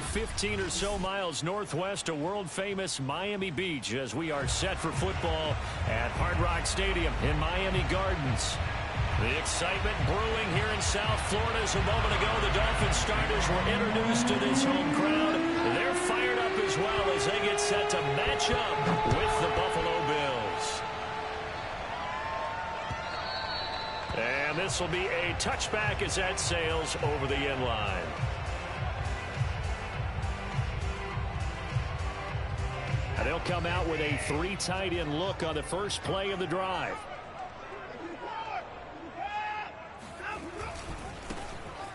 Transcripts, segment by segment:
15 or so miles northwest of world-famous Miami Beach as we are set for football at Hard Rock Stadium in Miami Gardens. The excitement brewing here in South Florida. As a moment ago, the Dolphins starters were introduced to this home crowd. They're fired up as well as they get set to match up with the Buffalo Bills. And this will be a touchback as that sails over the end line. And they'll come out with a 3 tight end look on the first play of the drive.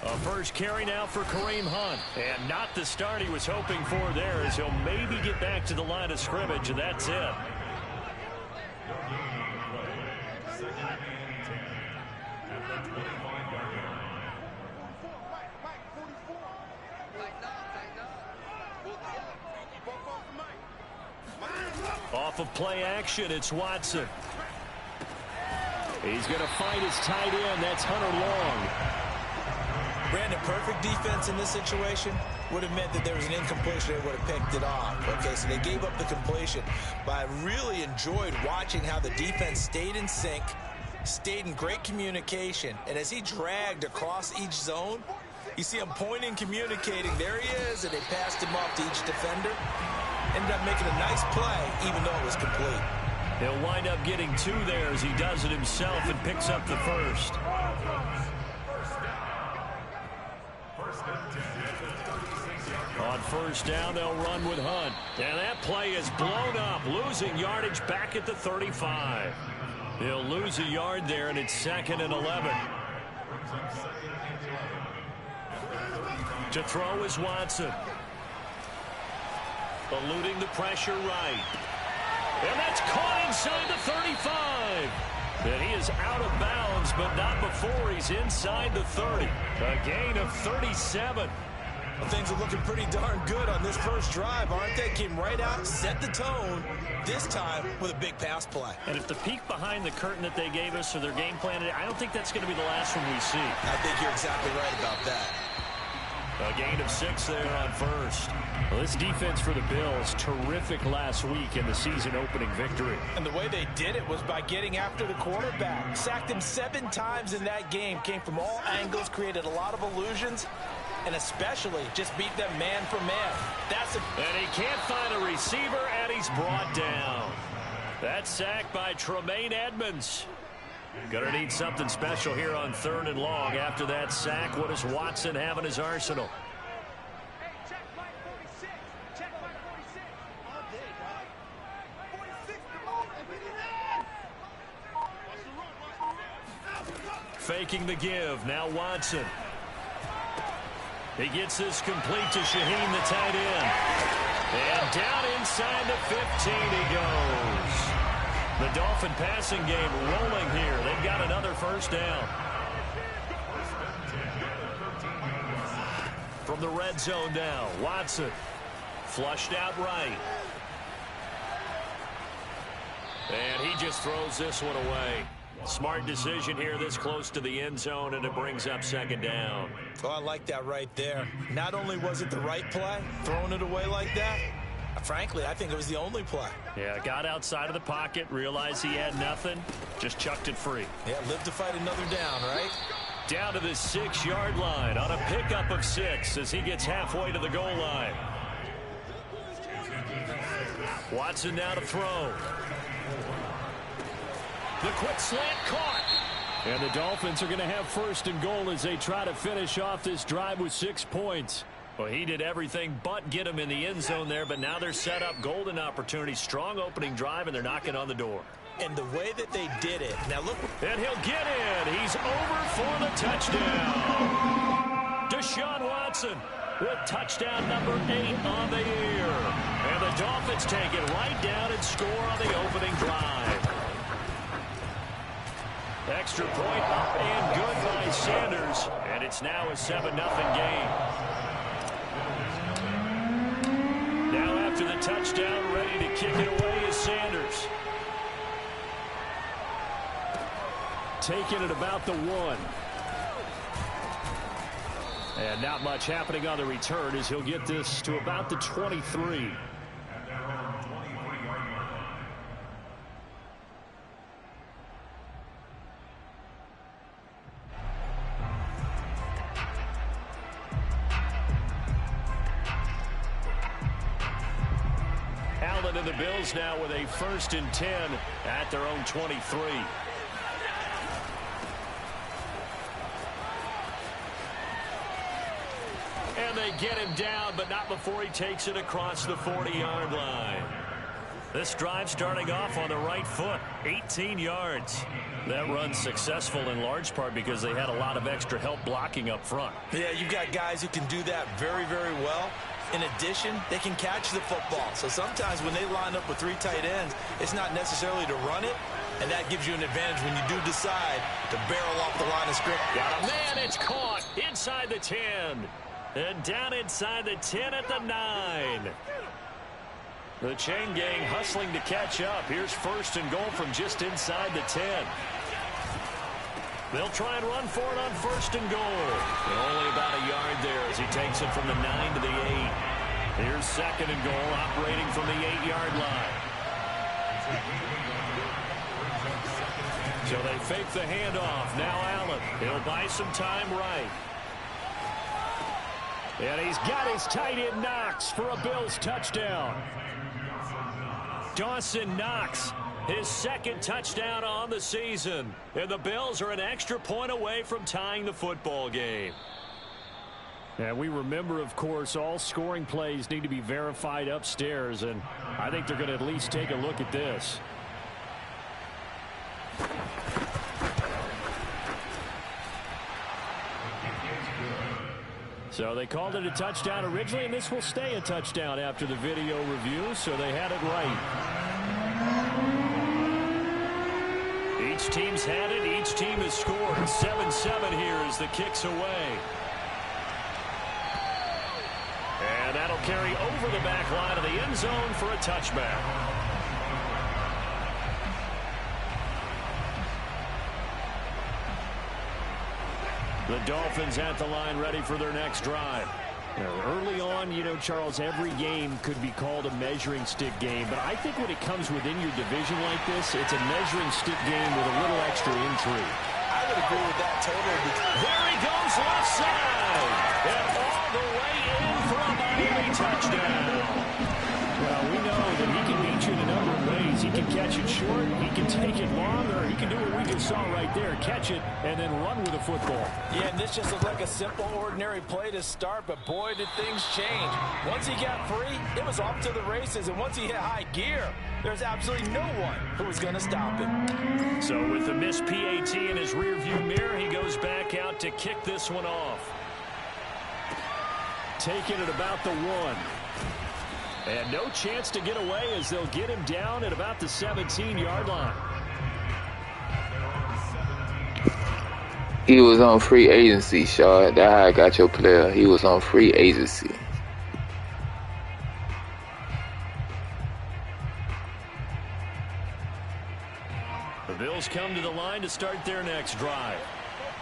A first carry now for Kareem Hunt. And not the start he was hoping for there, as he'll maybe get back to the line of scrimmage, and that's it. Off of play action, it's Watson. He's going to fight his tight end. That's Hunter Long. Brandon, perfect defense in this situation would have meant that there was an incompletion. They would have picked it off. Okay, so they gave up the completion. But I really enjoyed watching how the defense stayed in sync, stayed in great communication. And as he dragged across each zone, you see him pointing, communicating. There he is, and they passed him off to each defender. Ended up making a nice play, even though it was complete. He'll wind up getting 2 there as he does it himself and picks up the first. On first down, they'll run with Hunt. And that play is blown up, losing yardage back at the 35. He'll lose a yard there, and it's 2nd and 11. To throw is Watson. Eluding the pressure right. And that's caught inside the 35. And he is out of bounds, but not before he's inside the 30. A gain of 37. Well, things are looking pretty darn good on this first drive, aren't they? Came right out, set the tone, this time with a big pass play. And if the peek behind the curtain that they gave us or their game plan, I don't think that's going to be the last one we see. I think you're exactly right about that. A gain of 6 there on first. Well, this defense for the Bills, terrific last week in the season-opening victory. And the way they did it was by getting after the quarterback. Sacked him 7 times in that game. Came from all angles, created a lot of illusions, and especially just beat them man for man. And he can't find a receiver, and he's brought down. That sack by Tremaine Edmonds. Gonna need something special here on 3rd and long. After that sack, what does Watson have in his arsenal? Faking the give. Now Watson. He gets this complete to Shaheen, the tight end. And down inside the 15 he goes. The Dolphin passing game rolling here. They've got another first down. From the red zone now, Watson. Flushed out right. And he just throws this one away. Smart decision here this close to the end zone, and it brings up 2nd down. Oh, I like that right there. Not only was it the right play, throwing it away like that, frankly, I think it was the only play. Yeah, got outside of the pocket, realized he had nothing, just chucked it free. Yeah, live to fight another down, right? Down to the 6-yard line on a pickup of 6 as he gets halfway to the goal line. Watson now to throw. The quick slant caught. And the Dolphins are going to have 1st and goal as they try to finish off this drive with 6 points. Well, he did everything but get him in the end zone there, but now they're set up. Golden opportunity, strong opening drive, and they're knocking on the door. And the way that they did it. Now look. And he'll get in. He's over for the touchdown. Deshaun Watson with touchdown number 8 on the year. And the Dolphins take it right down and score on the opening drive. Extra point up and good by Sanders. And it's now a 7-0 game. Now after the touchdown, ready to kick it away is Sanders. Taking it about the 1. And not much happening on the return as he'll get this to about the 23. Allen and the Bills now with a 1st and 10 at their own 23. And they get him down, but not before he takes it across the 40-yard line. This drive starting off on the right foot, 18 yards. That run successful in large part because they had a lot of extra help blocking up front. Yeah, you've got guys who can do that very, very well. In addition, they can catch the football. So sometimes when they line up with 3 tight ends, it's not necessarily to run it, and that gives you an advantage when you do decide to barrel off the line of scrimmage. Got a man, it's caught inside the 10. And down inside the 10 at the 9. The chain gang hustling to catch up. Here's 1st and goal from just inside the 10. They'll try and run for it on 1st and goal. And only about a yard there as he takes it from the 9 to the 8. Here's 2nd and goal, operating from the 8-yard line. So they fake the handoff. Now Allen. He'll buy some time right. And he's got his tight end Knox for a Bills touchdown. Dawson Knox, his 2nd touchdown on the season. And the Bills are an extra point away from tying the football game. And we remember, of course, all scoring plays need to be verified upstairs. And I think they're going to at least take a look at this. So they called it a touchdown originally, and this will stay a touchdown after the video review, so they had it right. Each team's had it. Each team has scored. 7-7 here as the kick's away. And that'll carry over the back line of the end zone for a touchback. The Dolphins at the line ready for their next drive. Early on, you know, Charles, every game could be called a measuring stick game. But I think when it comes within your division like this, it's a measuring stick game with a little extra intrigue. I would agree with that totally. There he goes left side. And all the way in for a Miami touchdown. Well, we know that he can beat you in a number of ways. He can catch it short, he can take it long, or he can do what we just saw right there, catch it and then run with the football. Yeah, and this just looked like a simple, ordinary play to start, but boy, did things change. Once he got free, it was off to the races, and once he hit high gear, there's absolutely no one who was going to stop him. So with the missed PAT in his rearview mirror, he goes back out to kick this one off. Taking it about the 1. And no chance to get away as they'll get him down at about the 17-yard line. He was on free agency, Shaw. That's how I got your player. He was on free agency. The Bills come to the line to start their next drive.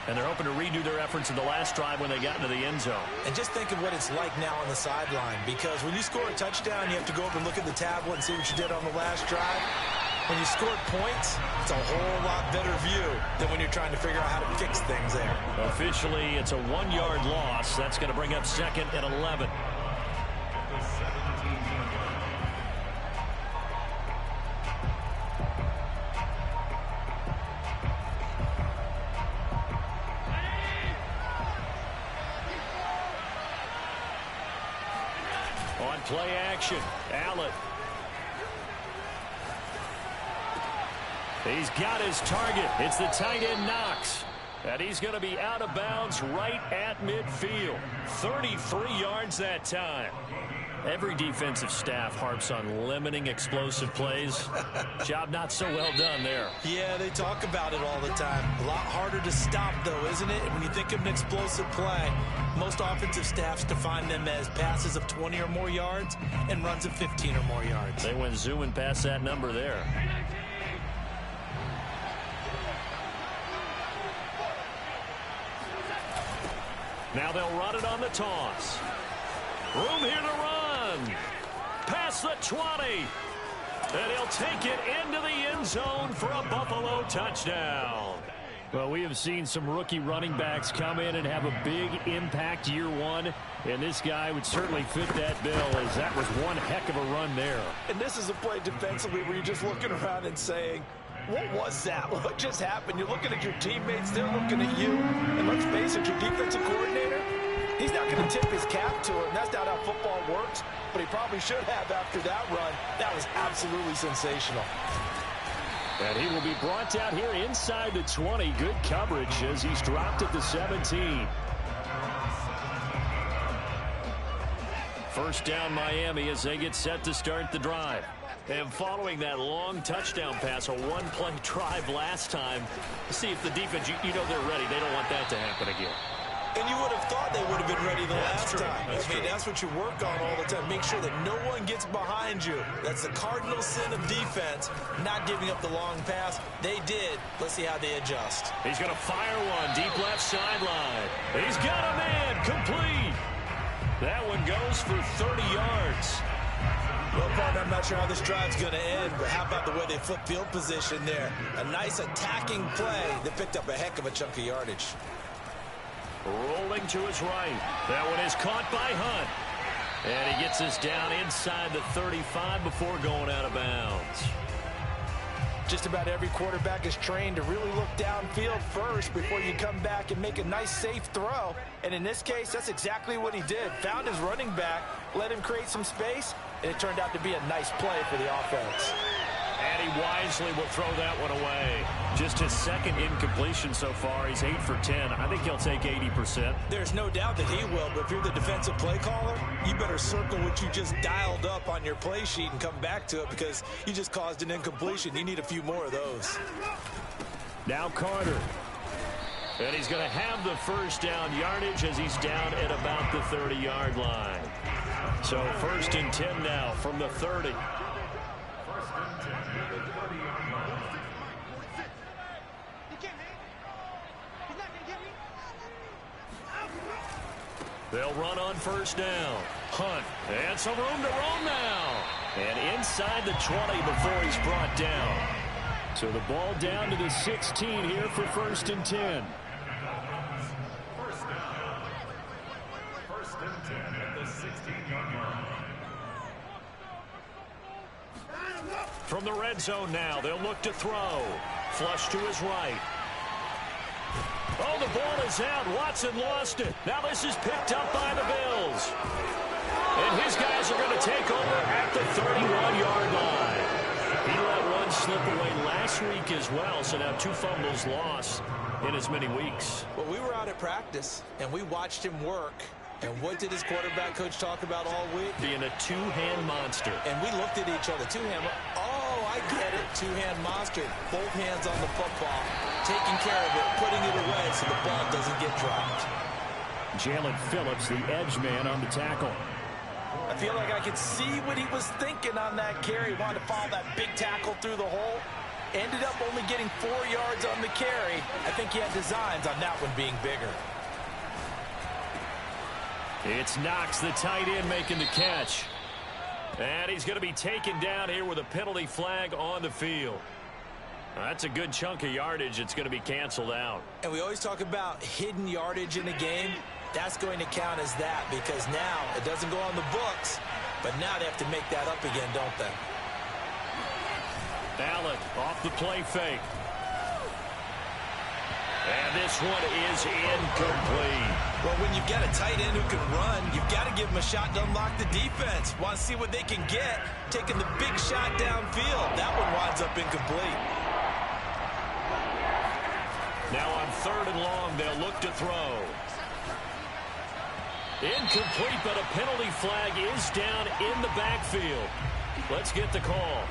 And they're hoping to redo their efforts in the last drive when they got into the end zone. And just think of what it's like now on the sideline, because when you score a touchdown, you have to go over and look at the tablet and see what you did on the last drive. When you scored points, it's a whole lot better view than when you're trying to figure out how to fix things there. Officially, it's a 1-yard loss. That's going to bring up 2nd and 11. On play action, Allen. He's got his target. It's the tight end Knox. And he's going to be out of bounds right at midfield. 33 yards that time. Every defensive staff harps on limiting explosive plays. Job not so well done there. Yeah, they talk about it all the time. A lot harder to stop, though, isn't it? When you think of an explosive play, most offensive staffs define them as passes of 20 or more yards and runs of 15 or more yards. They went zooming past that number there. Now they'll run it on the toss. Room here to run. Past the 20. And he'll take it into the end zone for a Buffalo touchdown. Well, we have seen some rookie running backs come in and have a big impact year one. And this guy would certainly fit that bill, as that was one heck of a run there. And this is a play defensively where you're just looking around and saying, what was that? What just happened? You're looking at your teammates, they're looking at you. And let's face it, your defensive coordinator, he's not going to tip his cap to it. And that's not how football works. But he probably should have after that run. That was absolutely sensational. And he will be brought down here inside the 20. Good coverage as he's dropped at the 17. First down Miami as they get set to start the drive. And following that long touchdown pass, a one-play drive last time, see if the defense, you know they're ready. They don't want that to happen again. And you would have thought they would have been ready the last time. That's what you work on all the time. Make sure that no one gets behind you. That's the cardinal sin of defense, not giving up the long pass. They did. Let's see how they adjust. He's going to fire one deep left sideline. He's got a man complete. That one goes for 30 yards. Well, partner, I'm not sure how this drive's going to end, but how about the way they flip field position there? A nice attacking play that picked up a heck of a chunk of yardage. Rolling to his right. That one is caught by Hunt. And he gets us down inside the 35 before going out of bounds. Just about every quarterback is trained to really look downfield first before you come back and make a nice, safe throw. And in this case, that's exactly what he did. Found his running back, let him create some space, and it turned out to be a nice play for the offense. And he wisely will throw that one away. Just his second incompletion so far. He's 8 for 10. I think he'll take 80%. There's no doubt that he will, but if you're the defensive play caller, you better circle what you just dialed up on your play sheet and come back to it because you just caused an incompletion. You need a few more of those. Now Carter. And he's going to have the first down yardage as he's down at about the 30-yard line. So 1st and 10 now from the 30. They'll run on first down. Hunt. And some room to roam now. And inside the 20 before he's brought down. So the ball down to the 16 here for 1st and 10. First and 10 at the 16-yard line. From the red zone now, they'll look to throw. Flush to his right. Oh, the ball is out. Watson lost it. Now this is picked up by the Bills. And his guys are going to take over at the 31-yard line. He let one slip away last week as well, so now 2 fumbles lost in as many weeks. Well, we were out at practice, and we watched him work. And what did his quarterback coach talk about all week? Being a two-hand monster. And we looked at each other. Two-hand. Oh, I get it. Two-hand monster. Both hands on the football. Taking care of it. Putting it away so the ball doesn't get dropped. Jalen Phillips, the edge man on the tackle. I feel like I could see what he was thinking on that carry. He wanted to follow that big tackle through the hole. Ended up only getting 4 yards on the carry. I think he had designs on that one being bigger. It's Knox, the tight end, making the catch. And he's going to be taken down here with a penalty flag on the field. That's a good chunk of yardage. It's going to be canceled out. And we always talk about hidden yardage in a game. That's going to count as that because now it doesn't go on the books, but now they have to make that up again, don't they? Allen off the play fake. And this one is incomplete. Well, when you've got a tight end who can run, you've got to give him a shot to unlock the defense. Want to see what they can get. Taking the big shot downfield. That one winds up incomplete. Now on 3rd and long, they'll look to throw. Incomplete, but a penalty flag is down in the backfield. Let's get the call.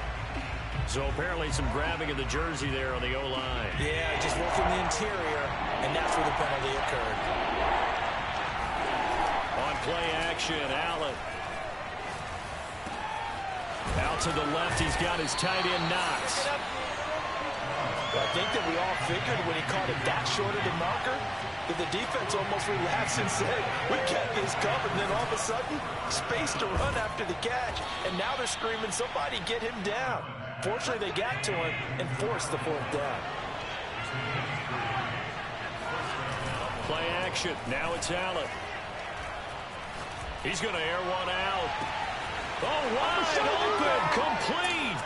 So apparently some grabbing of the jersey there on the O-line. Yeah, just working the interior, and that's where the penalty occurred. On play action, Allen. Out to the left, he's got his tight end Knox. Well, I think that we all figured when he caught it that short of the marker that the defense almost relaxed and said, we got this covered. And then all of a sudden, space to run after the catch. And now they're screaming, somebody get him down. Fortunately, they got to him and forced the fourth down. Play action. Now it's Allen. He's going to air one out. Oh, wide open, complete.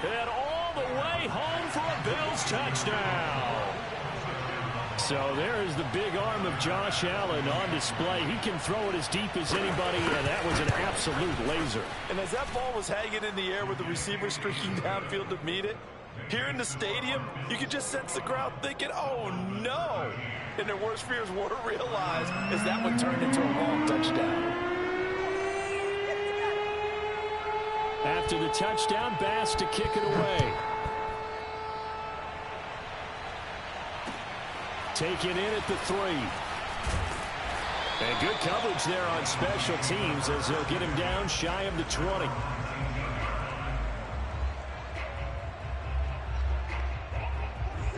And all the way home for a Bills touchdown. So there is the big arm of Josh Allen on display. He can throw it as deep as anybody, and that was an absolute laser. And as that ball was hanging in the air with the receiver streaking downfield to meet it, here in the stadium, you could just sense the crowd thinking, oh, no. And their worst fears were realized as that one turned into a long touchdown. After the touchdown, Bass to kick it away. Taken in at the 3. And good coverage there on special teams as they'll get him down shy of the 20.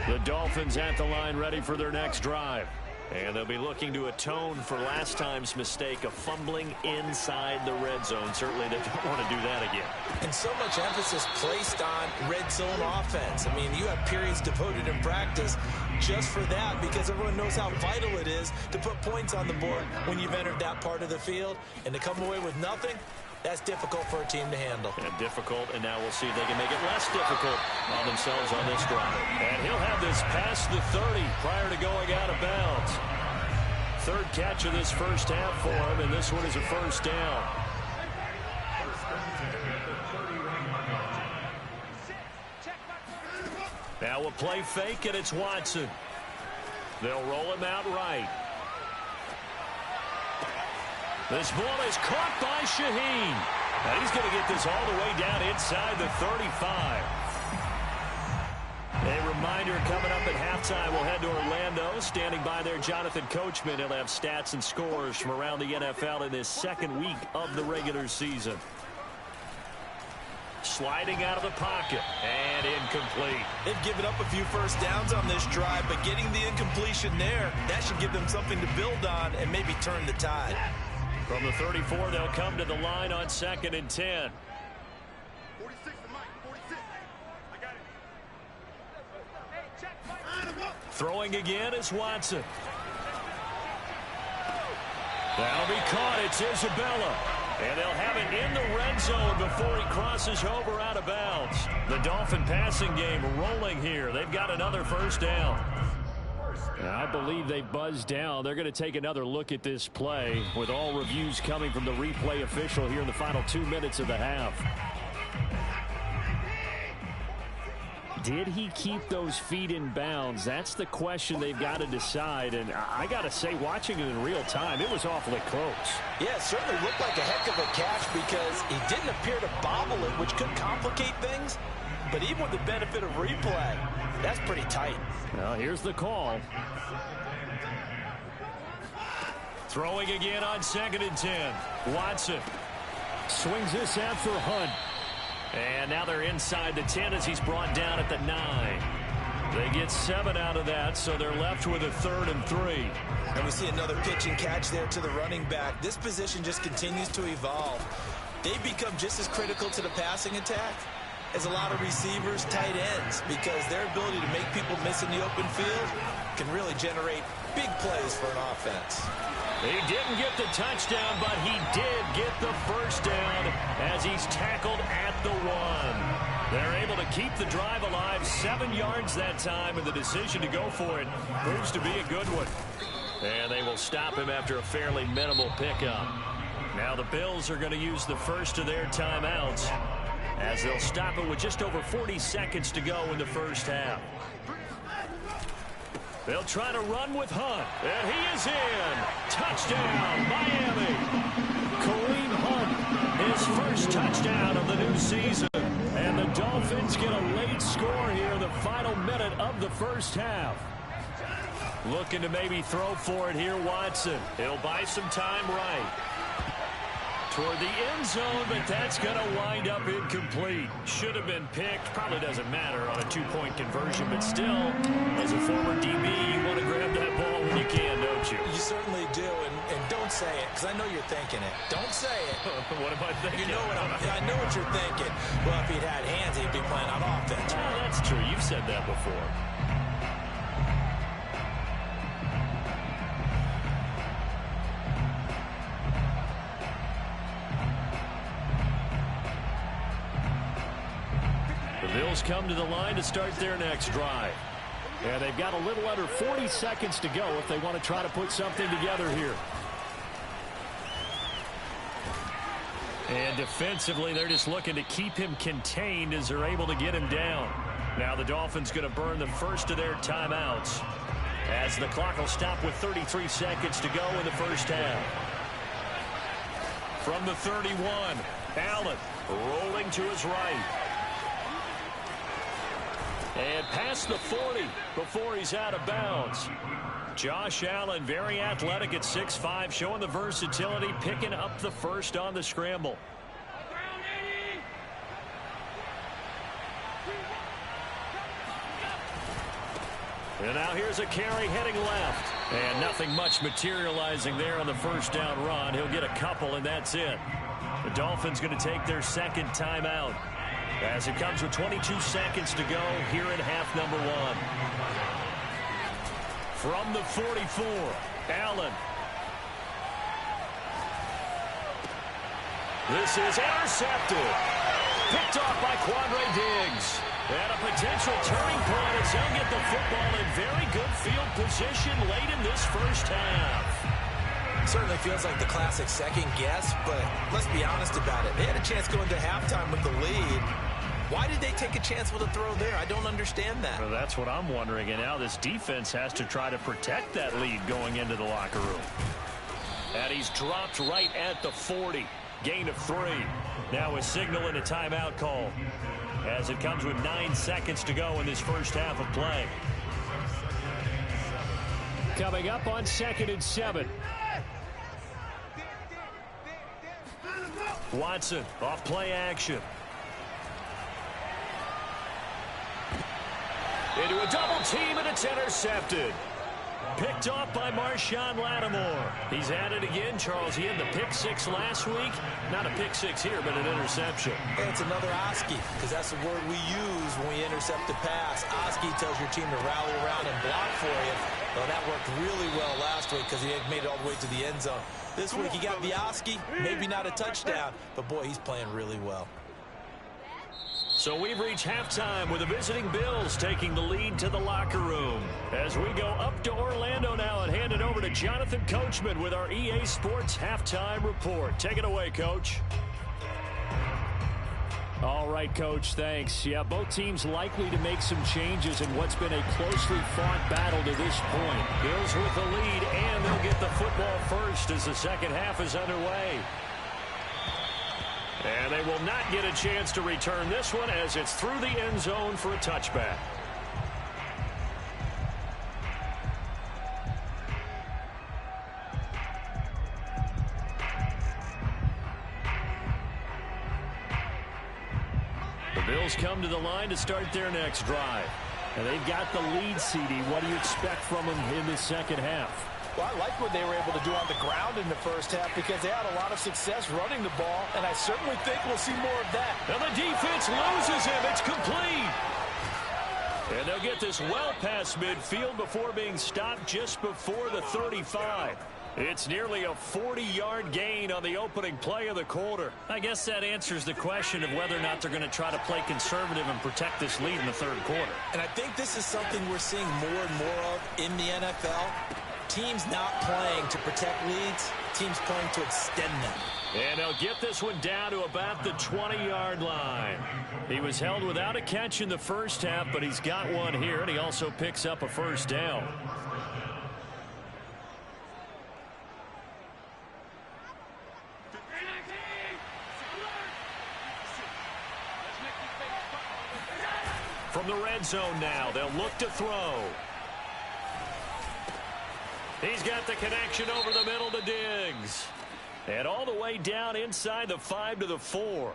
The Dolphins at the line ready for their next drive. And they'll be looking to atone for last time's mistake of fumbling inside the red zone. Certainly they don't want to do that again. And so much emphasis placed on red zone offense. I mean, you have periods devoted in practice just for that because everyone knows how vital it is to put points on the board when you've entered that part of the field. And to come away with nothing, that's difficult for a team to handle. And difficult, and now we'll see if they can make it less difficult on themselves on this drive. And he'll have this past the 30 prior to going out of bounds. Third catch of this first half for him, and this one is a first down. Now a play fake, and it's Watson. They'll roll him out right. This ball is caught by Shaheen. And he's going to get this all the way down inside the 35. A reminder coming up at halftime, we'll head to Orlando. Standing by there, Jonathan Coachman. He'll have stats and scores from around the NFL in this second week of the regular season. Sliding out of the pocket and incomplete. They've given up a few first downs on this drive, but getting the incompletion there, that should give them something to build on and maybe turn the tide. From the 34, they'll come to the line on 2nd and 10. 46 to Mike, 46. I got it. Throwing again is Watson. That'll be caught. It's Isabella. And they'll have it in the red zone before he crosses over out of bounds. The Dolphin passing game rolling here. They've got another first down. I believe they buzzed down. They're going to take another look at this play with all reviews coming from the replay official here in the final 2 minutes of the half. Did he keep those feet in bounds? That's the question they've got to decide. And I got to say, watching it in real time, it was awfully close. Yeah, it certainly looked like a heck of a catch because he didn't appear to bobble it, which could complicate things. But even with the benefit of replay, that's pretty tight. Well, here's the call. Throwing again on 2nd and 10. Watson swings this out for Hunt. And now they're inside the 10 as he's brought down at the 9. They get 7 out of that, so they're left with a 3rd and 3. And we see another pitch and catch there to the running back. This position just continues to evolve. They become just as critical to the passing attack as a lot of receivers, tight ends, because their ability to make people miss in the open field can really generate big plays for an offense. He didn't get the touchdown, but he did get the first down as he's tackled at the 1. They're able to keep the drive alive, 7 yards that time, and the decision to go for it proves to be a good one. And they will stop him after a fairly minimal pickup. Now the Bills are going to use the first of their timeouts as they'll stop it with just over 40 seconds to go in the first half. They'll try to run with Hunt, and he is in. Touchdown, Miami. Kareem Hunt, his first touchdown of the new season. And the Dolphins get a late score here in the final minute of the first half. Looking to maybe throw for it here, Watson. He'll buy some time right. toward the end zone, but that's going to wind up incomplete. Should have been picked. Probably doesn't matter on a two-point conversion, but still, as a former DB, you want to grab that ball when you can, don't you? You certainly do, and don't say it, because I know you're thinking it. Don't say it. What am I thinking? You know I know what you're thinking. Well, if he'd had hands, he'd be playing on offense. Oh, that's true. You've said that before. The Bills come to the line to start their next drive. And they've got a little under 40 seconds to go if they want to try to put something together here. And defensively, they're just looking to keep him contained as they're able to get him down. Now the Dolphins going to burn the first of their timeouts as the clock will stop with 33 seconds to go in the first half. From the 31, Allen rolling to his right. And past the 40 before he's out of bounds. Josh Allen, very athletic at 6'5", showing the versatility, picking up the first on the scramble. And now here's a carry heading left. And nothing much materializing there on the first down run. He'll get a couple, and that's it. The Dolphins going to take their second timeout as it comes with 22 seconds to go here in half number one. From the 44, Allen. This is intercepted. Picked off by Quandre Diggs. And a potential turning point as he'll get the football in very good field position late in this first half. Certainly feels like the classic second guess, but let's be honest about it. They had a chance going to halftime with the lead. Why did they take a chance with a throw there? I don't understand that. Well, that's what I'm wondering. And now this defense has to try to protect that lead going into the locker room. And he's dropped right at the 40. Gain of 3. Now a signal and a timeout call as it comes with 9 seconds to go in this first half of play. Coming up on 2nd and 7. Watson off play action. Into a double team, and it's intercepted. Picked off by Marshawn Lattimore. He's at it again, Charles. He had the pick 6 last week. Not a pick 6 here, but an interception. And it's another Oski, because that's the word we use when we intercept the pass. Oski tells your team to rally around and block for you. Well, that worked really well last week because he had made it all the way to the end zone. This week he got the Oski, maybe not a touchdown, but boy, he's playing really well. So we've reached halftime with the visiting Bills taking the lead to the locker room. As we go up to Orlando now and hand it over to Jonathan Coachman with our EA Sports Halftime Report. Take it away, Coach. All right, Coach, thanks. Yeah, both teams likely to make some changes in what's been a closely fought battle to this point. Bills with the lead, and they'll get the football first as the second half is underway. And they will not get a chance to return this one as it's through the end zone for a touchback. The Bills come to the line to start their next drive. And they've got the lead, CD. What do you expect from them in the second half? Well, I like what they were able to do on the ground in the first half because they had a lot of success running the ball, and I certainly think we'll see more of that. And the defense loses him. It's complete. And they'll get this well past midfield before being stopped just before the 35. It's nearly a 40-yard gain on the opening play of the quarter. I guess that answers the question of whether or not they're going to try to play conservative and protect this lead in the third quarter. And I think this is something we're seeing more and more of in the NFL. Teams not playing to protect leads, teams playing to extend them. And they'll get this one down to about the 20-yard line. He was held without a catch in the first half, but he's got one here, and he also picks up a first down. From the red zone now, they'll look to throw. He's got the connection over the middle to Diggs. And all the way down inside the 5 to the 4.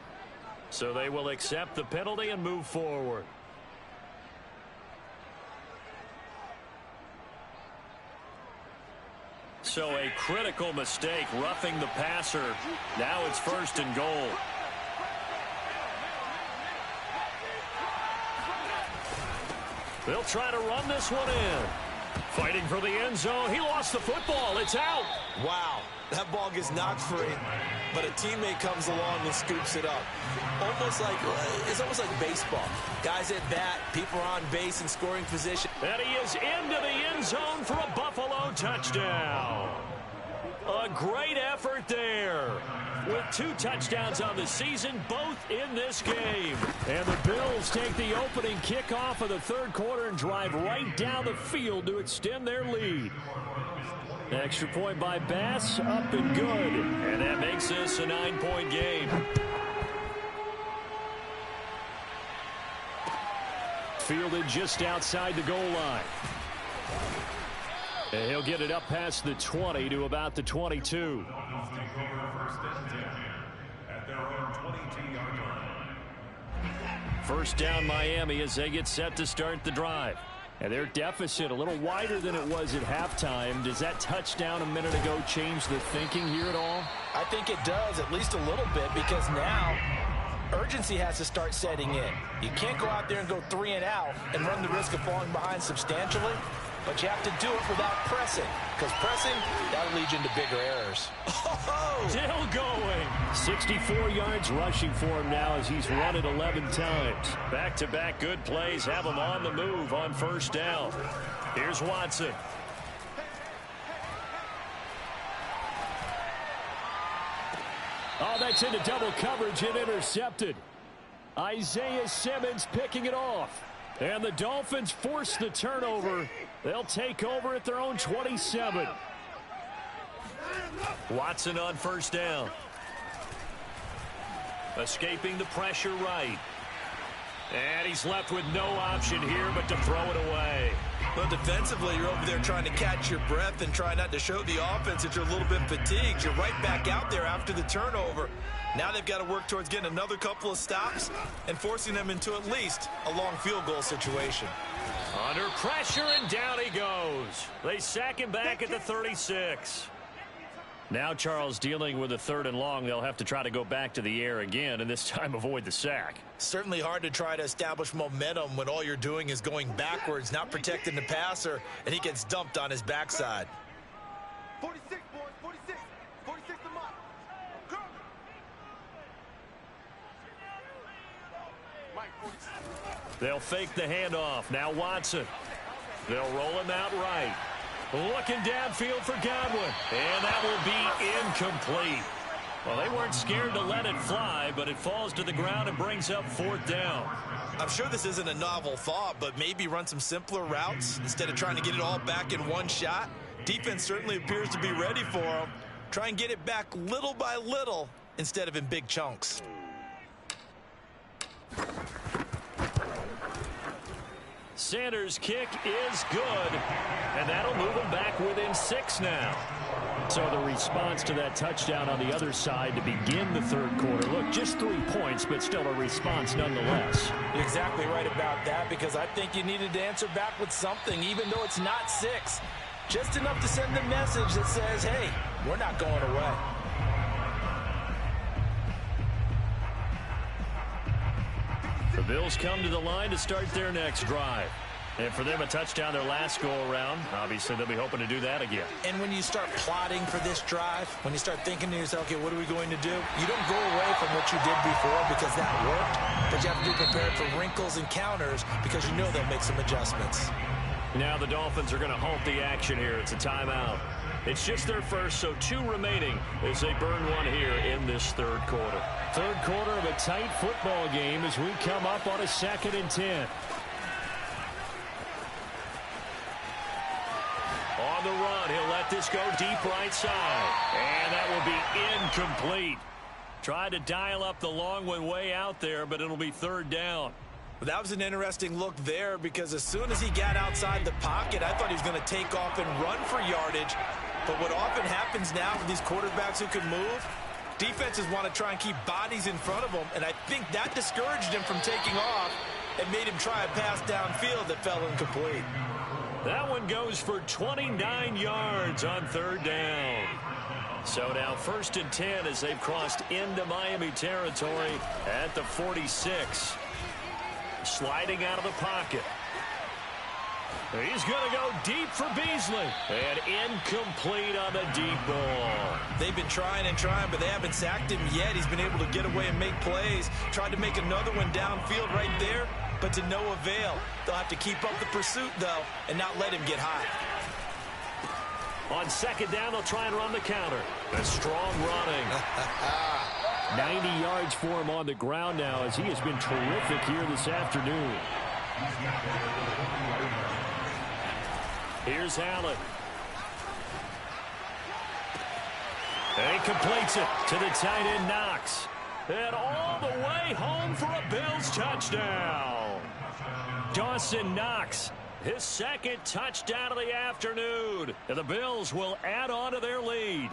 So they will accept the penalty and move forward. So a critical mistake, roughing the passer. Now it's 1st and goal. They'll try to run this one in. Fighting for the end zone. He lost the football. It's out. Wow. That ball gets knocked free, but a teammate comes along and scoops it up. It's almost like baseball. Guys at bat, people are on base in scoring position. And he is into the end zone for a Buffalo touchdown. A great effort there. With 2 touchdowns on the season, both in this game. And the Bills take the opening kickoff of the 3rd quarter and drive right down the field to extend their lead. Extra point by Bass, up and good. And that makes this a 9-point game. Fielded just outside the goal line. And he'll get it up past the 20 to about the 22. First down Miami as they get set to start the drive. And their deficit a little wider than it was at halftime. Does that touchdown a minute ago change the thinking here at all? I think it does, at least a little bit, because now urgency has to start setting in. You can't go out there and go 3 and out and run the risk of falling behind substantially. But you have to do it without pressing, because pressing, that'll lead you into bigger errors. Still going. 64 yards rushing for him now as he's run it 11 times. Back-to-back good plays have him on the move on 1st down. Here's Watson. Oh, that's into double coverage and intercepted. Isaiah Simmons picking it off. And the Dolphins force the turnover. They'll take over at their own 27. Watson on 1st down. Escaping the pressure right. And he's left with no option here but to throw it away. But defensively, you're over there trying to catch your breath and try not to show the offense that you're a little bit fatigued. You're right back out there after the turnover. Now they've got to work towards getting another couple of stops and forcing them into at least a long field goal situation. Under pressure, and down he goes. They sack him back at the 36. Now Charles dealing with a 3rd and long. They'll have to try to go back to the air again, and this time avoid the sack. Certainly hard to try to establish momentum when all you're doing is going backwards, not protecting the passer, and he gets dumped on his backside. 46, boys, 46. 46 to Mike. Go. Mike, 46. They'll fake the handoff. Now Watson. They'll roll him out right. Looking downfield for Godwin. And that will be incomplete. Well, they weren't scared to let it fly, but it falls to the ground and brings up 4th down. I'm sure this isn't a novel thought, but maybe run some simpler routes instead of trying to get it all back in one shot. Defense certainly appears to be ready for him. Try and get it back little by little instead of in big chunks. Sanders' kick is good, and that'll move him back within 6 now. So the response to that touchdown on the other side to begin the 3rd quarter. Look, just 3 points, but still a response nonetheless. You're exactly right about that, because I think you needed to answer back with something, even though it's not 6. Just enough to send the message that says, hey, we're not going away. The Bills come to the line to start their next drive. And for them, a touchdown their last go-around. Obviously, they'll be hoping to do that again. And when you start plotting for this drive, when you start thinking to yourself, okay, what are we going to do? You don't go away from what you did before because that worked, but you have to be prepared for wrinkles and counters because you know they'll make some adjustments. Now the Dolphins are going to halt the action here. It's a timeout. It's just their first, so 2 remaining as they burn one here in this 3rd quarter. 3rd quarter of a tight football game as we come up on a 2nd and 10. On the run, he'll let this go deep right side. And that will be incomplete. Tried to dial up the long one way out there, but it'll be 3rd down. That was an interesting look there because as soon as he got outside the pocket, I thought he was going to take off and run for yardage. But what often happens now with these quarterbacks who can move, defenses want to try and keep bodies in front of them, and I think that discouraged him from taking off and made him try a pass downfield that fell incomplete. That one goes for 29 yards on third down. So now 1st and 10 as they've crossed into Miami territory at the 46. Sliding out of the pocket. He's going to go deep for Beasley. And incomplete on the deep ball. They've been trying and trying, but they haven't sacked him yet. He's been able to get away and make plays. Tried to make another one downfield right there, but to no avail. They'll have to keep up the pursuit, though, and not let him get high. On 2nd down, they'll try and run the counter. A strong running. 90 yards for him on the ground now as he has been terrific here this afternoon. Here's Allen. And he completes it to the tight end Knox. And all the way home for a Bills touchdown. Dawson Knox, his 2nd touchdown of the afternoon. And the Bills will add on to their lead.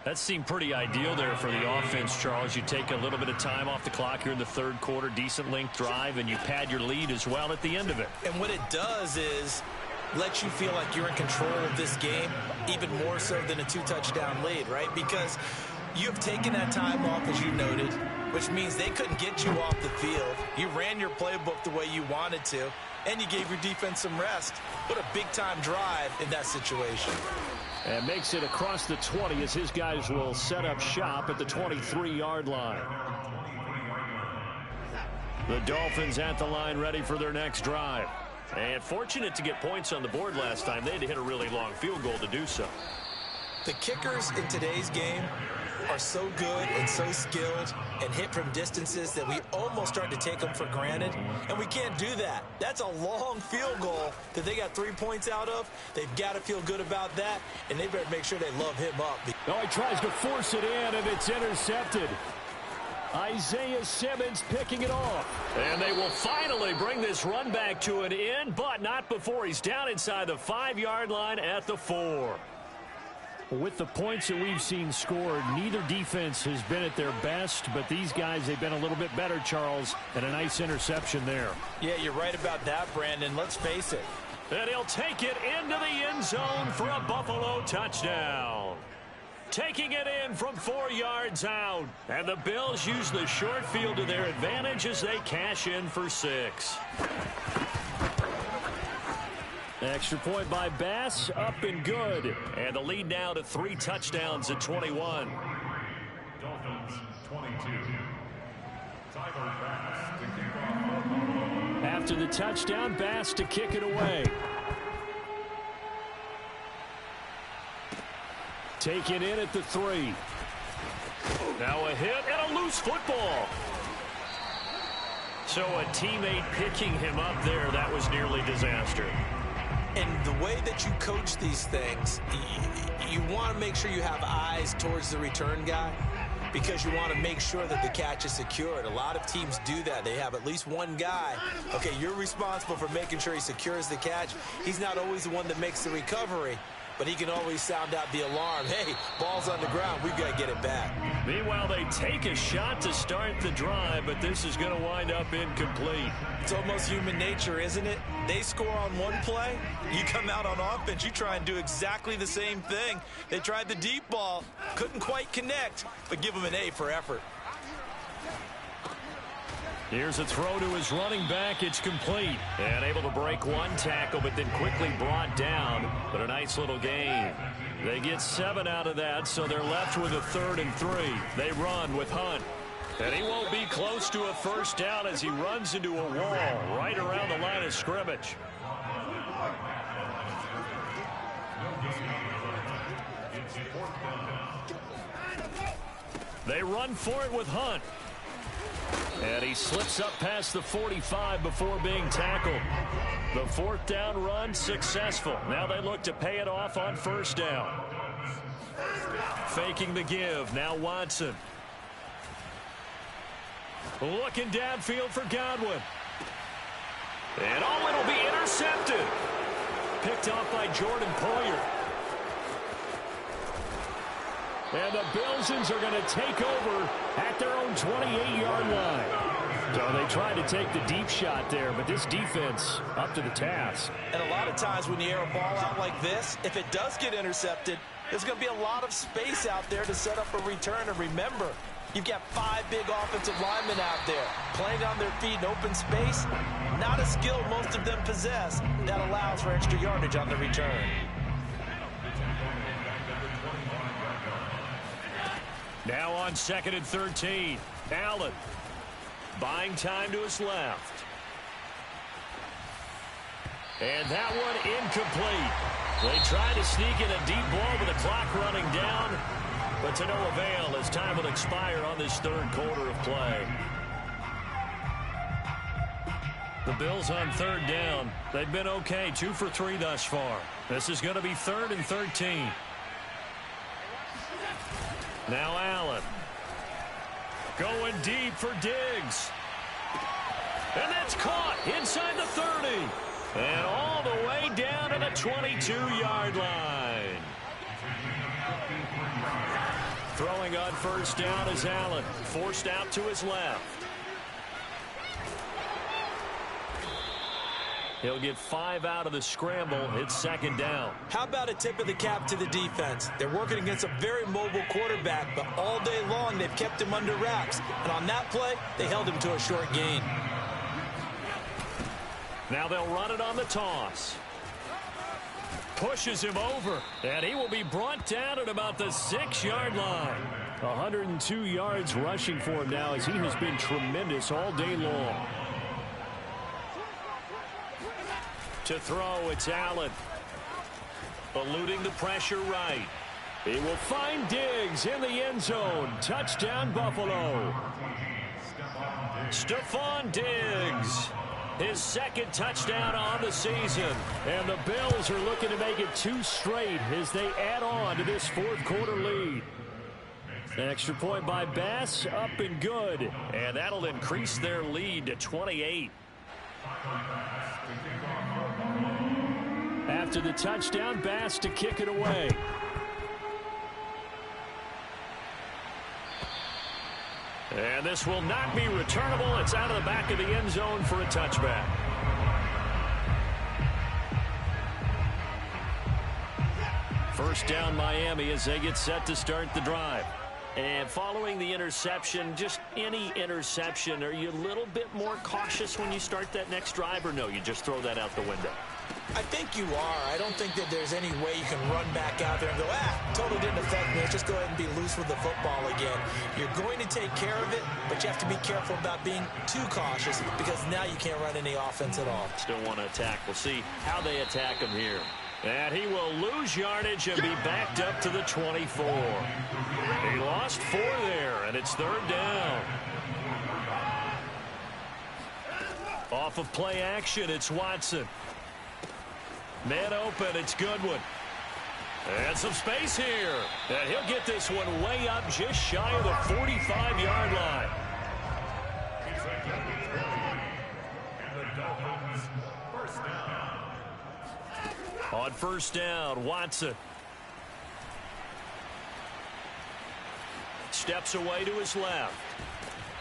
That seemed pretty ideal there for the offense, Charles. You take a little bit of time off the clock here in the 3rd quarter, decent length drive, and you pad your lead as well at the end of it. And what it does is let you feel like you're in control of this game, even more so than a 2-touchdown lead, right? Because you have taken that time off, as you noted, which means they couldn't get you off the field. You ran your playbook the way you wanted to, and you gave your defense some rest. What a big-time drive in that situation. And makes it across the 20 as his guys will set up shop at the 23-yard line. The Dolphins at the line ready for their next drive. And fortunate to get points on the board last time. They had to hit a really long field goal to do so. The kickers in today's game are so good and so skilled and hit from distances that we almost start to take them for granted, and we can't do that. That's a long field goal that they got 3 points out of. They've got to feel good about that, and they better make sure they love him up. Oh, he tries to force it in, and it's intercepted. Isaiah Simmons picking it off. And they will finally bring this run back to an end, but not before he's down inside the 5-yard line at the 4. With the points that we've seen scored, neither defense has been at their best, but these guys, they've been a little bit better, Charles, and a nice interception there. Yeah, you're right about that, Brandon. Let's face it. And he'll take it into the end zone for a Buffalo touchdown. Taking it in from 4 yards out. And the Bills use the short field to their advantage as they cash in for 6. Extra point by Bass, up and good. And the lead now to 3 touchdowns at 21. Dolphins 22. Tyler Bass to kick off. After the touchdown, Bass to kick it away. Taken in at the 3. Now a hit and a loose football. So a teammate picking him up there, that was nearly disaster. And the way that you coach these things, you want to make sure you have eyes towards the return guy because you want to make sure that the catch is secured. A lot of teams do that. They have at least one guy. Okay, you're responsible for making sure he secures the catch. He's not always the one that makes the recovery, but he can always sound out the alarm. Hey, ball's on the ground. We've got to get it back. Meanwhile, they take a shot to start the drive, but this is going to wind up incomplete. It's almost human nature, isn't it? They score on one play. You come out on offense, you try and do exactly the same thing. They tried the deep ball. Couldn't quite connect, but give them an A for effort. Here's a throw to his running back. It's complete. And able to break one tackle, but then quickly brought down. But a nice little gain. They get 7 out of that, so they're left with a 3rd and 3. They run with Hunt. And he won't be close to a first down as he runs into a wall right around the line of scrimmage. They run for it with Hunt. And he slips up past the 45 before being tackled. The 4th down run successful. Now they look to pay it off on first down. Faking the give. Now Watson. Looking downfield for Godwin. And it'll be intercepted. Picked off by Jordan Poyer. And the Bilsons are going to take over at their own 28-yard line. So they tried to take the deep shot there, but this defense up to the task. And a lot of times when you air a ball out like this, if it does get intercepted, there's going to be a lot of space out there to set up a return. And remember, you've got 5 big offensive linemen out there playing on their feet in open space. Not a skill most of them possess that allows for extra yardage on the return. Now on 2nd and 13, Allen buying time to his left. And that one incomplete. They try to sneak in a deep ball with the clock running down, but to no avail as time will expire on this third quarter of play. The Bills on 3rd down. They've been okay, 2 for 3 thus far. This is going to be 3rd and 13. Now Allen. Going deep for Diggs. And that's caught inside the 30. And all the way down to the 22-yard line. Throwing on 1st down is Allen. Forced out to his left. He'll get 5 out of the scramble. It's 2nd down. How about a tip of the cap to the defense? They're working against a very mobile quarterback, but all day long they've kept him under wraps. And on that play, they held him to a short gain. Now they'll run it on the toss. Pushes him over, and he will be brought down at about the 6-yard line. 102 yards rushing for him now as he has been tremendous all day long. To throw, it's Allen. Eluding the pressure right. He will find Diggs in the end zone. Touchdown, Buffalo. Stephon Diggs. His 2nd touchdown on the season. And the Bills are looking to make it 2 straight as they add on to this 4th quarter lead. Extra point by Bass, up and good. And that'll increase their lead to 28. After the touchdown, Bass to kick it away. And this will not be returnable. It's out of the back of the end zone for a touchback. First down, Miami, as they get set to start the drive. And following the interception, just any interception, are you a little bit more cautious when you start that next drive, or no, you just throw that out the window? I think you are. I don't think that there's any way you can run back out there and go, totally didn't affect me. Let's just go ahead and be loose with the football again. You're going to take care of it, but you have to be careful about being too cautious because now you can't run any offense at all. Still want to attack. We'll see how they attack him here. And he will lose yardage and be backed up to the 24. He lost 4 there, and it's 3rd down. Off of play action, it's Watson. Man open, it's Goodwin. And some space here. And he'll get this one way up just shy of the 45-yard line. On 1st down, Watson. Steps away to his left.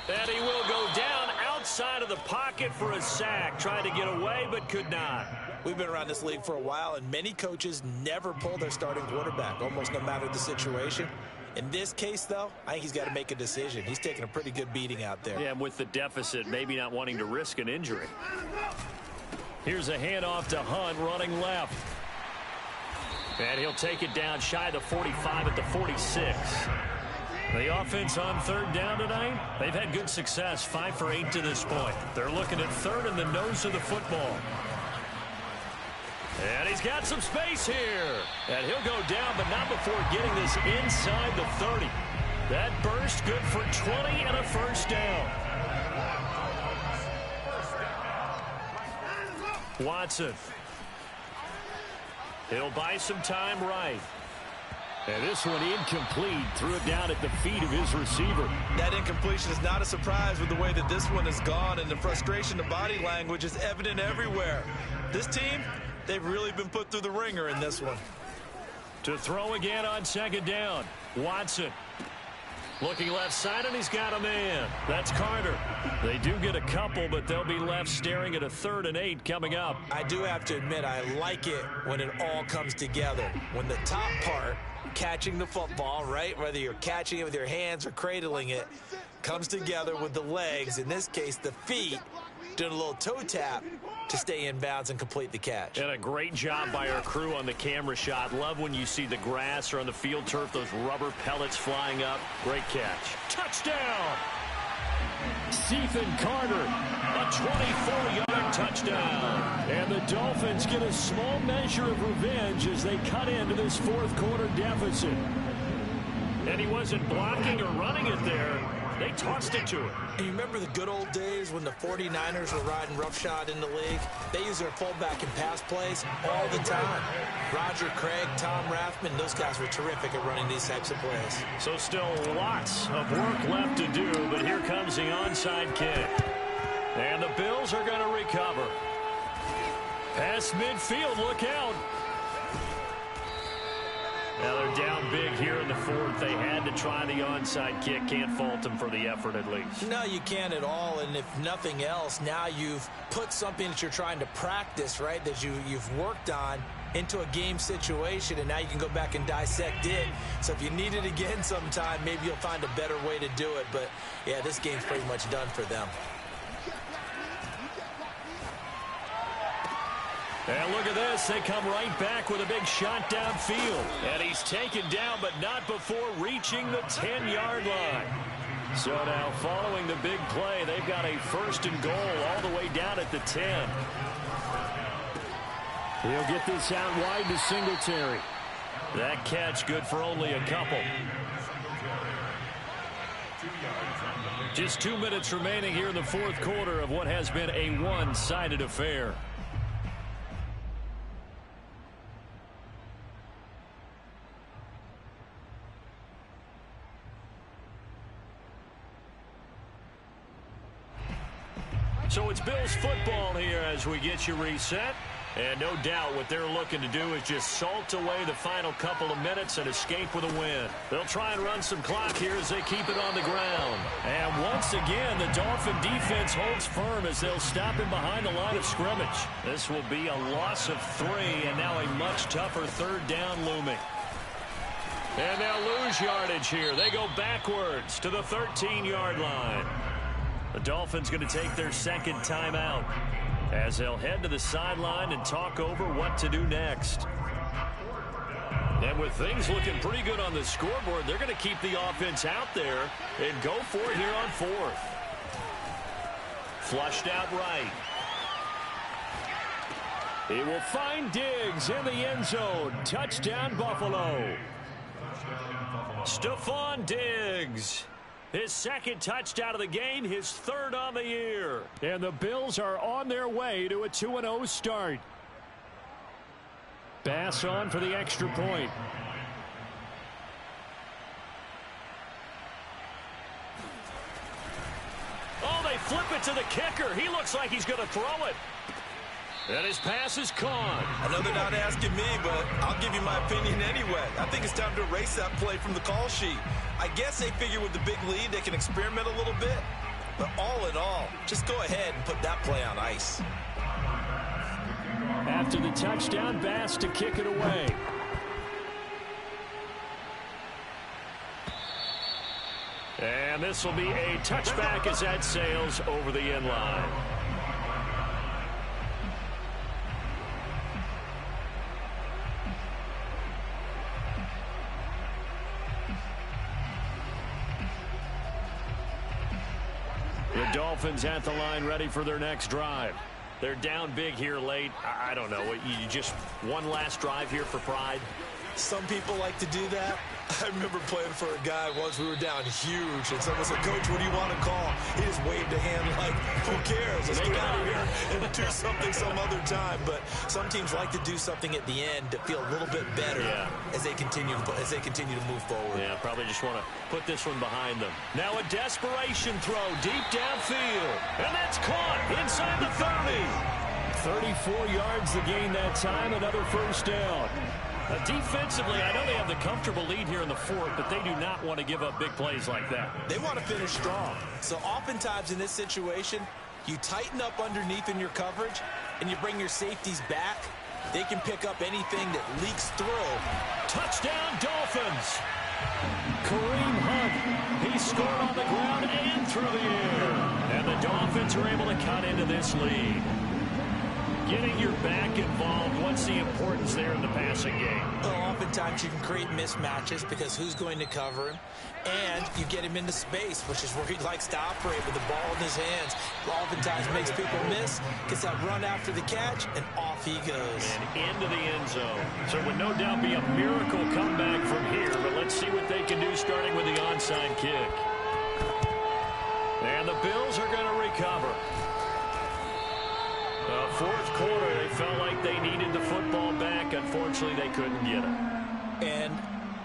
And he will go down outside of the pocket for a sack. Tried to get away, but could not. We've been around this league for a while, and many coaches never pull their starting quarterback, almost no matter the situation. In this case, though, I think he's got to make a decision. He's taking a pretty good beating out there. Yeah, and with the deficit, maybe not wanting to risk an injury. Here's a handoff to Hunt running left. And he'll take it down shy of the 45 at the 46. The offense on 3rd down tonight, they've had good success, 5 for 8 to this point. They're looking at 3rd and the nose of the football. And he's got some space here. And he'll go down, but not before getting this inside the 30. That burst good for 20 and a 1st down. Watson. He'll buy some time right. And this one incomplete. Threw it down at the feet of his receiver. That incompletion is not a surprise with the way that this one has gone, and the frustration, the body language is evident everywhere. This team, they've really been put through the ringer in this one. To throw again on second down. Watson. Looking left side, and he's got a man. That's Carter. They do get a couple, but they'll be left staring at a 3rd and 8 coming up. I do have to admit, I like it when it all comes together. When the top part, catching the football, right, whether you're catching it with your hands or cradling it, comes together with the legs, in this case the feet, doing a little toe tap to stay in bounds and complete the catch. And a great job by our crew on the camera shot. Love when you see the grass or on the field turf, those rubber pellets flying up. Great catch. Touchdown! Stephen Carter, a 24-yard touchdown. And the Dolphins get a small measure of revenge as they cut into this 4th quarter deficit. And he wasn't blocking or running it there. They tossed it to him. And you remember the good old days when the 49ers were riding roughshod in the league? They use their fullback in pass plays all the time. Roger Craig, Tom Rathman, those guys were terrific at running these types of plays. So still lots of work left to do, but here comes the onside kick. And the Bills are going to recover. Past midfield, look out. Now they're down big here in the 4th. They had to try the onside kick. Can't fault them for the effort at least. No, you can't at all. And if nothing else, now you've put something that you're trying to practice, right, that you've worked on into a game situation, and now you can go back and dissect it. So if you need it again sometime, maybe you'll find a better way to do it. But, yeah, this game's pretty much done for them. And look at this. They come right back with a big shot downfield. And he's taken down, but not before reaching the 10-yard line. So now following the big play, they've got a 1st and goal all the way down at the 10. He'll get this out wide to Singletary. That catch good for only a couple. Just 2 minutes remaining here in the 4th quarter of what has been a one-sided affair. So it's Bills football here as we get you reset. And no doubt what they're looking to do is just salt away the final couple of minutes and escape with a win. They'll try and run some clock here as they keep it on the ground. And once again, the Dolphin defense holds firm as they'll stop him behind the line of scrimmage. This will be a loss of 3 and now a much tougher 3rd down looming. And they'll lose yardage here. They go backwards to the 13-yard line. The Dolphins going to take their 2nd timeout as they'll head to the sideline and talk over what to do next. And with things looking pretty good on the scoreboard, they're going to keep the offense out there and go for it here on 4th. Flushed out right. He will find Diggs in the end zone. Touchdown, Buffalo. Stephon Diggs. His 2nd touchdown of the game, his 3rd on the year. And the Bills are on their way to a 2-0 start. Bass on for the extra point. Oh, they flip it to the kicker. He looks like he's going to throw it. And his pass is caught. I know they're not asking me, but I'll give you my opinion anyway. I think it's time to erase that play from the call sheet. I guess they figure with the big lead they can experiment a little bit. But all in all, just go ahead and put that play on ice. After the touchdown, Bass to kick it away. And this will be a touchback as that sails over the end line. The Dolphins at the line ready for their next drive. They're down big here late. I don't know. You just one last drive here for pride? Some people like to do that. I remember playing for a guy once. We were down huge, and someone said, "Coach, what do you want to call?" He just waved a hand like, "Who cares? Let's get out of here and do something some other time." But some teams like to do something at the end to feel a little bit better as they continue to move forward. Yeah, probably just want to put this one behind them. Now a desperation throw deep downfield, and that's caught inside the 30. 34 yards the gain that time. Another 1st down. Defensively, I know they have the comfortable lead here in the fourth, but they do not want to give up big plays like that. They want to finish strong. So oftentimes in this situation, you tighten up underneath in your coverage, and you bring your safeties back. They can pick up anything that leaks through. Touchdown, Dolphins! Kareem Hunt, he scored on the ground and through the air. And the Dolphins are able to cut into this lead. Getting your back involved, what's the importance there in the passing game? Well, oftentimes you can create mismatches because who's going to cover him? And you get him into space, which is where he likes to operate with the ball in his hands. Oftentimes makes people miss, gets that run after the catch, and off he goes. And into the end zone. So it would no doubt be a miracle comeback from here, but let's see what they can do starting with the onside kick. And the Bills are going to recover. Fourth quarter, they felt like they needed the football back. Unfortunately, they couldn't get it. And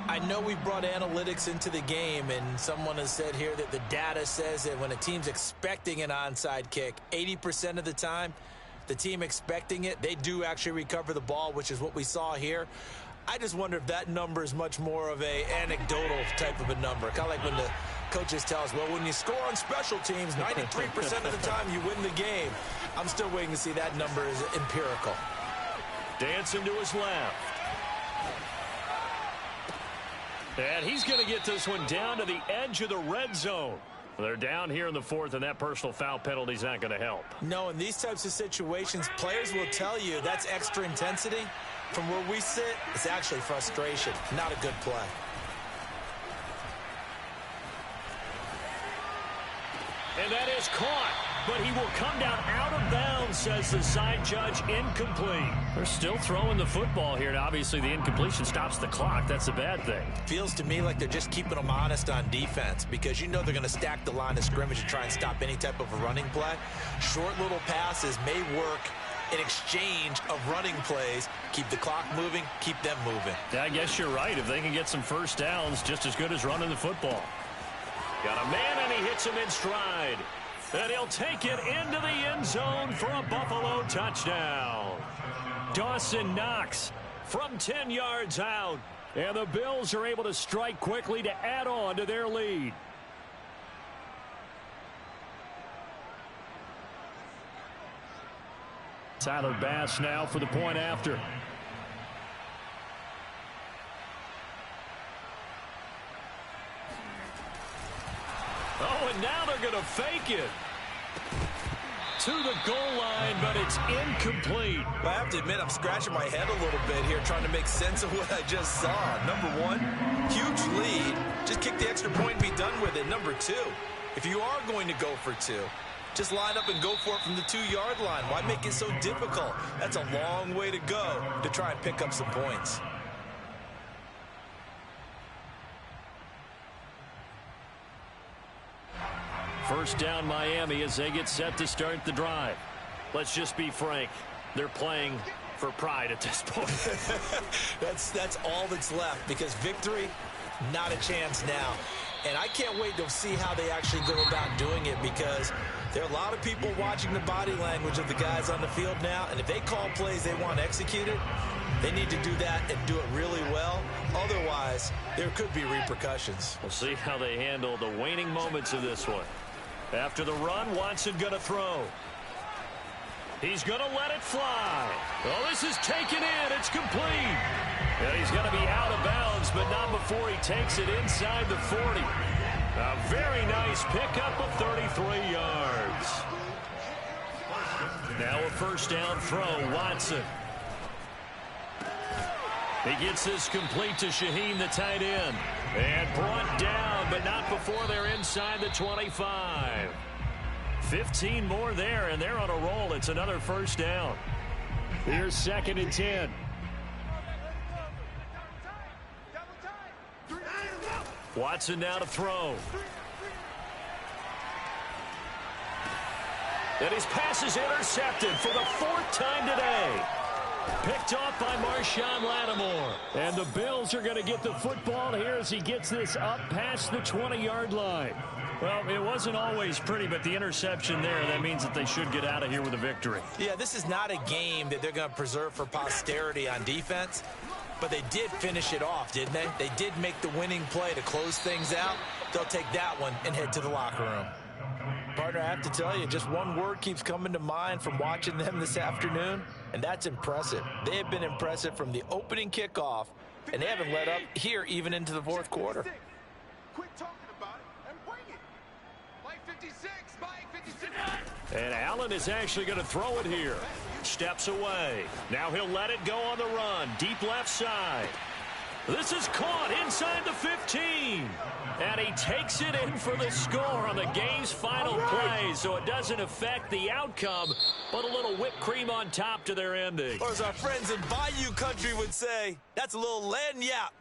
I know we brought analytics into the game, and someone has said here that the data says that when a team's expecting an onside kick, 80% of the time, the team expecting it, they do actually recover the ball, which is what we saw here. I just wonder if that number is much more of a anecdotal type of a number. Kind of like when the coaches tell us, well, when you score on special teams, 93% of the time you win the game. I'm still waiting to see that number is empirical. Dancing to his left. And he's going to get this one down to the edge of the red zone. They're down here in the fourth, and that personal foul penalty is not going to help. No, in these types of situations, players will tell you that's extra intensity. From where we sit, it's actually frustration, not a good play. And that is caught, but he will come down out of bounds, says the side judge. Incomplete. They're still throwing the football here, and obviously the incompletion stops the clock. That's a bad thing. Feels to me like they're just keeping them honest on defense because you know they're going to stack the line of scrimmage and try and stop any type of a running play. Short little passes may work in exchange of running plays. Keep the clock moving, keep them moving. Yeah, I guess you're right. If they can get some first downs, just as good as running the football. Got a man, and he hits him in stride. And he'll take it into the end zone for a Buffalo touchdown. Dawson Knox from 10 yards out. And the Bills are able to strike quickly to add on to their lead. Tyler Bass now for the point after. Oh, and now they're going to fake it to the goal line, but it's incomplete. I have to admit, I'm scratching my head a little bit here trying to make sense of what I just saw. Number one, huge lead. Just kick the extra point and be done with it. Number two, if you are going to go for two, just line up and go for it from the 2-yard line. Why make it so difficult? That's a long way to go to try and pick up some points. First down Miami as they get set to start the drive. Let's just be frank. They're playing for pride at this point. That's all that's left because victory, not a chance now. And I can't wait to see how they actually go about doing it because there are a lot of people watching the body language of the guys on the field now. And if they call plays they want executed, they need to do that and do it really well. Otherwise, there could be repercussions. We'll see how they handle the waning moments of this one. After the run, Watson going to throw. He's going to let it fly. Oh, this is taken in. It's complete. And he's going to be out of bounds, but not before he takes it inside the 40. A very nice pickup of 33 yards. Now a first down throw, Watson. He gets this complete to Shaheen, the tight end. And brought down, but not before they're inside the 25. 15 more there, and they're on a roll. It's another first down. Here's 2nd and 10. Watson now to throw. And his pass is intercepted for the 4th time today. Picked off by Marshawn Lattimore. And the Bills are going to get the football here as he gets this up past the 20-yard line. Well, it wasn't always pretty, but the interception there, that means that they should get out of here with a victory. Yeah, this is not a game that they're going to preserve for posterity on defense. But they did finish it off, didn't they? They did make the winning play to close things out. They'll take that one and head to the locker room. Partner, I have to tell you, just one word keeps coming to mind from watching them this afternoon, and that's impressive. They have been impressive from the opening kickoff, and they haven't let up here even into the fourth quarter. Quit talking about it and bring it. Mike 56, Mike 56. And Allen is actually going to throw it here. Steps away. Now he'll let it go on the run. Deep left side. This is caught inside the 15. And he takes it in for the score on the game's final play. So it doesn't affect the outcome, but a little whipped cream on top to their ending. Or as our friends in Bayou Country would say, that's a little lagniappe.